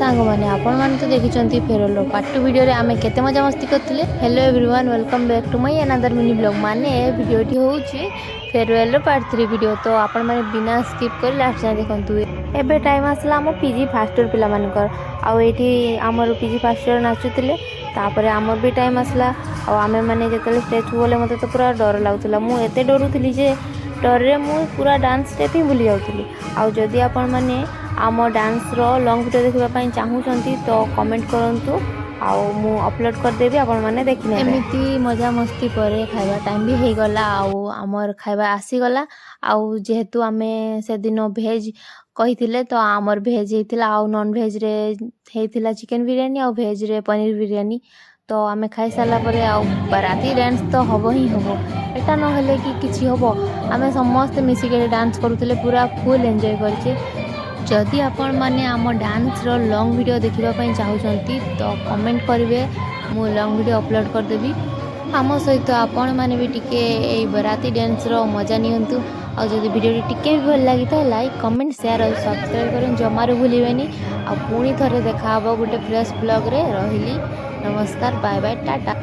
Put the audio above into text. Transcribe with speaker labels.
Speaker 1: सांगमाने आपण मान तो देखिचंती फेरलो पार्ट 2 वीडियो रे आमे केते मजा मस्ती करथिले। Hello everyone welcome back to my another mini blog. माने ए वीडियोटी होउची फेयरवेल रो पार्ट 3 वीडियो। तो आपण माने बिना स्किप कर लास्ट जाय देखंतु। एबे टाइम आसला हम पीजी फर्स्ट ईयर पिला मानकर आ एठी हमर पीजी फर्स्ट ईयर नाचुतिले। तापरे हमर भी टाइम आसला आ आमे माने जेतले स्टेज बोले मते तो पूरा डर लागुतला। मु एते डरुतली जे डर रे मु पूरा डांस स्टेप ही भूली जाउतली। आ जदी आपण माने आम डांस रो लॉन्ग वीडियो देखिबा पई चाहूचंती तो कमेंट करंतु आ मु अपलोड कर देबी आपण माने देखिने। एमिति मजा मस्ती परे खाइबा टाइम भी हे गला आ हमर खाइबा आसी गला। आ जेहेतु आमे से दिन भेज कहिथिले तो हमर भेज हेतिला आ नॉन भेज रे हेतिला चिकन बिरयानी आ भेज रे पनीर बिरयानी। तो आमे खाई साला परे आ बाराती डांस तो हबो ही हबो। एटा न हेले कि किछि हबो। आमे समस्त मिसी के डांस करूतिले पूरा फुल एन्जॉय करछे। जदि आपण माने आम डांस रो लॉन्ग वीडियो देखिबा पई चाहूचंती तो कमेंट करिवे मु लॉन्ग वीडियो अपलोड कर देबी। आम सहित आपण माने भी टिके ए बराती डांस रो मजा नियंतु। आ जदि वीडियो टिके भी भल लागी तो लाइक कमेंट शेयर और सब्सक्राइब करन जमारो भूलिबेनी। आ पुणी थरे देखा हबो गुटे फ्रेश ब्लॉग रे। रहिली नमस्कार बाय बाय टाटा।